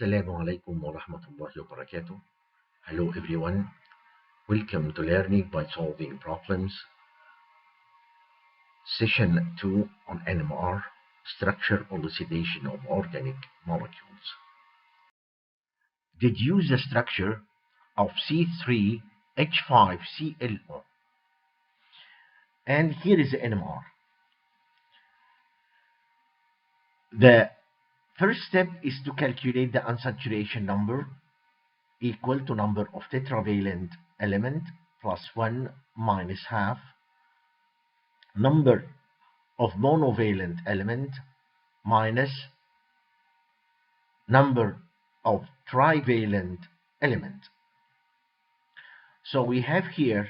Assalamu alaikum wa rahmatullahi wa barakatuh. Hello everyone. Welcome to Learning by Solving Problems. Session 2 on NMR, Structure Elucidation of Organic Molecules. Deduce the structure of C3H5ClO. And here is the NMR. The first step is to calculate the unsaturation number equal to number of tetravalent element plus 1 minus half number of monovalent element minus number of trivalent element. So we have here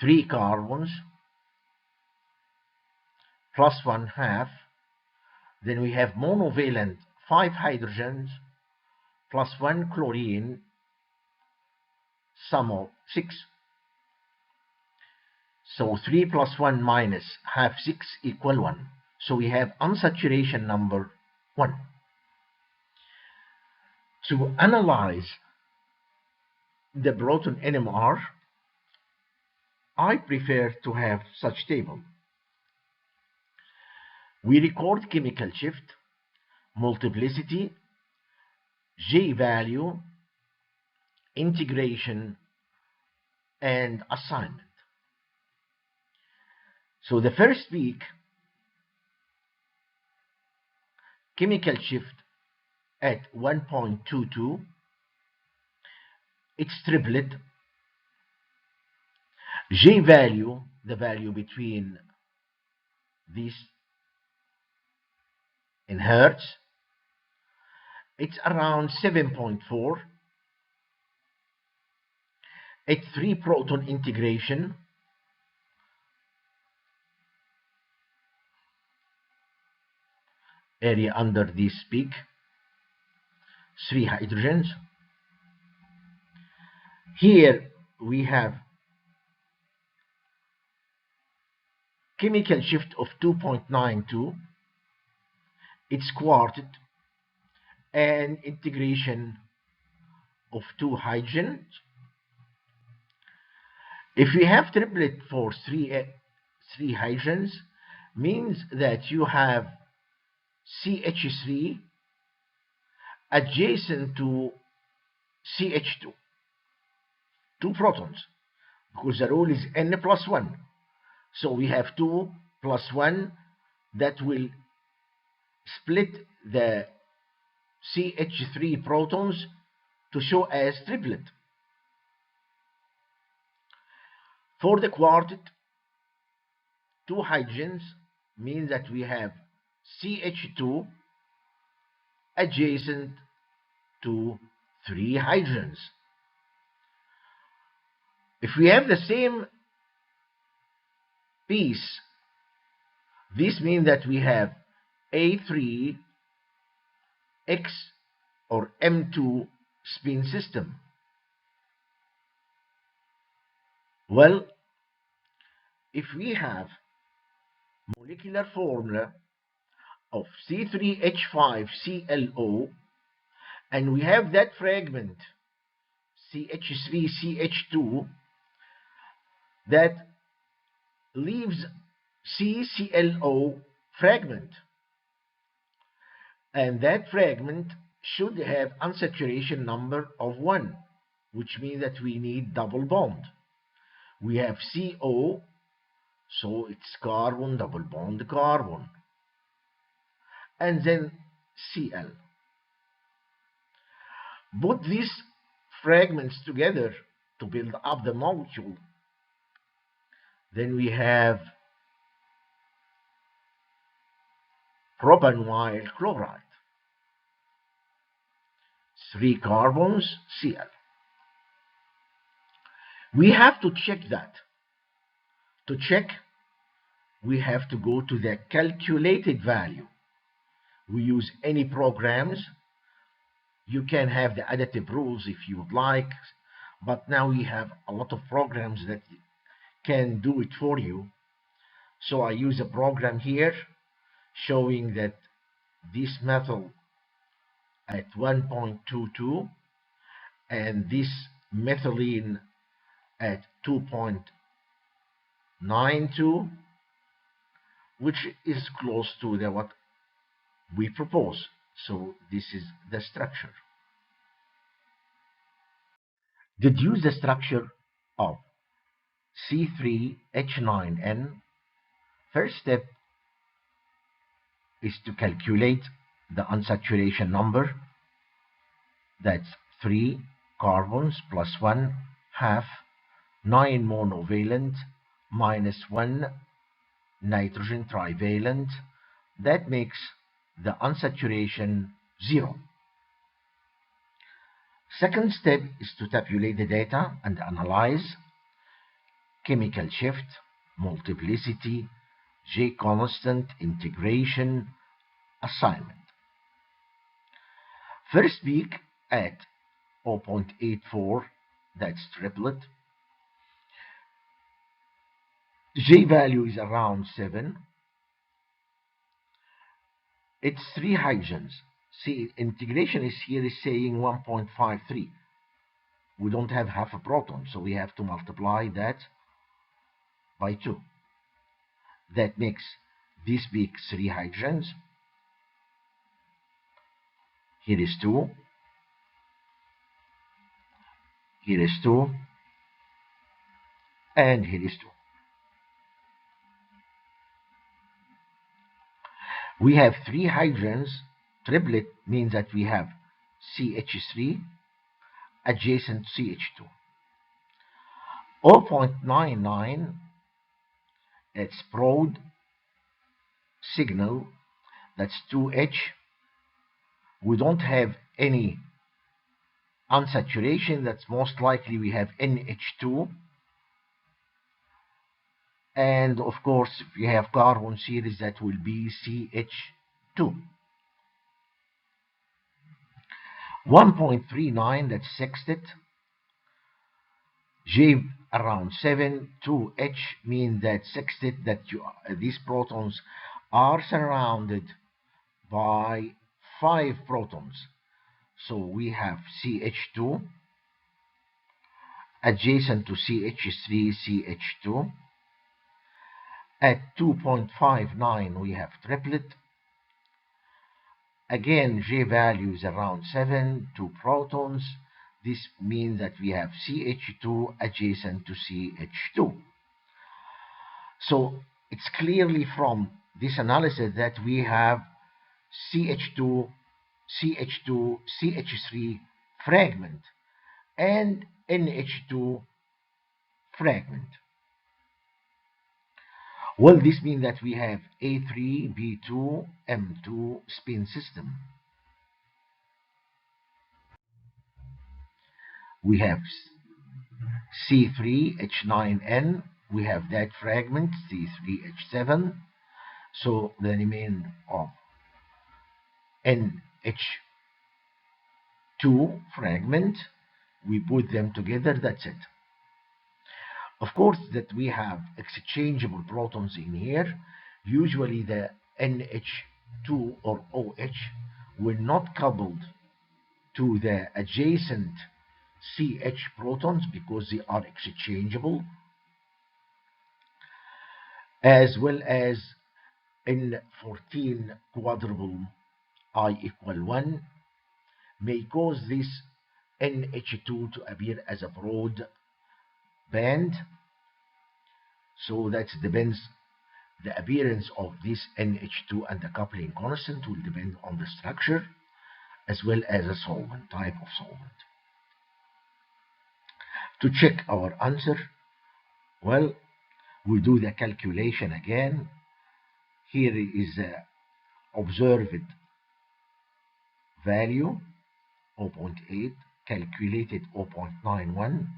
3 carbons plus 1 half. Then we have monovalent 5 hydrogens plus 1 chlorine, sum of 6. So 3 plus 1 minus half 6 equal 1. So we have unsaturation number 1. To analyze the proton NMR, I prefer to have such table. We record chemical shift, multiplicity, J value, integration, and assignment. So the first week, chemical shift at 1.22, it's triplet. J value, the value between these in hertz, it's around 7.4. At 3 proton integration, area under this peak, 3 hydrogens. Here we have chemical shift of 2.92, it's quartet, and integration of 2 hydrogens. If we have triplet for 3 hydrogens, means that you have CH3 adjacent to CH2, 2 protons, because the rule is N plus 1. So we have 2 plus 1 that will split the CH3 protons to show as triplet. For the quartet, 2 hydrogens means that we have CH2 adjacent to 3 hydrogens. If we have the same piece, this means that we have A3X or M2 spin system. Well, if we have molecular formula of C3H5ClO and we have that fragment CH3CH2 that leaves CClO fragment, and that fragment should have unsaturation number of 1, which means that we need double bond. We have CO, so it's carbon, double bond carbon, and then Cl. Put these fragments together to build up the molecule. Then we have propanyl chloride, 3 carbons, Cl. We have to check that. To check, we have to go to the calculated value. We use any programs. You can have the additive rules if you would like, but now we have a lot of programs that can do it for you. So I use a program here showing that this metal at 1.22 and this methylene at 2.92, which is close to the what we propose. So this is the structure. Deduce the structure of C3H9N. First step is to calculate the unsaturation number. That's 3 carbons plus 1 half, 9 monovalent minus 1 nitrogen trivalent. That makes the unsaturation 0. Second step is to tabulate the data and analyze chemical shift, multiplicity, J constant, integration, assignment. First peak at 0.84, that's triplet. J value is around 7. It's 3 hydrogens. See, integration is here is saying 1.53. We don't have half a proton, so we have to multiply that by 2. That makes this peak 3 hydrogens. Here is 2. Here is 2. And here is 2. We have 3 hydrogens. Triplet means that we have CH3 adjacent to CH2. 0.99, it's broad signal, that's 2H. We don't have any unsaturation, that's most likely we have NH2. And of course, if you have carbon series, that will be CH2. 1.39, that's sextet. J around 7, 2H means that sextet, that these protons are surrounded by 5 protons. So we have CH2 adjacent to CH3, CH2. At 2.59 we have triplet. Again, J value is around 7, 2 protons. This means that we have CH2 adjacent to CH2. So it's clearly from this analysis that we have CH2, CH2, CH3 fragment and NH2 fragment. Well, this means that we have A3, B2, M2 spin system. We have C3H9N, we have that fragment, C3H7. So the remain of NH2 fragment, we put them together, that's it. Of course, that we have exchangeable protons in here. Usually the NH2 or OH will not coupled to the adjacent CH protons because they are exchangeable, as well as N14 quadruple I equal 1 may cause this NH2 to appear as a broad band. So that depends, the appearance of this NH2 and the coupling constant will depend on the structure as well as a solvent, type of solvent. To check our answer, well, we do the calculation again. Here is the observed value 0.8, calculated 0.91.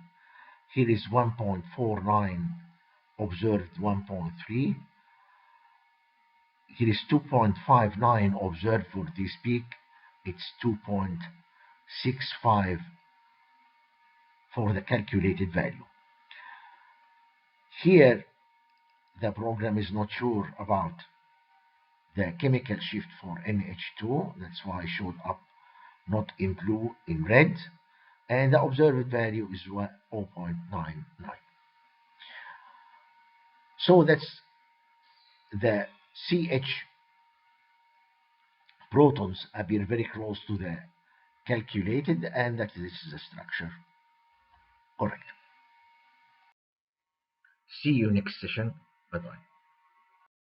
Here is 1.49, observed 1.3. Here is 2.59 observed for this peak. It's 2.65 for the calculated value. Here, the program is not sure about the chemical shift for NH2. That's why I showed up not in blue, in red, and the observed value is 0.99. So that's the CH protons appear very close to the calculated, and that this is the structure correct. See you next session. Bye bye.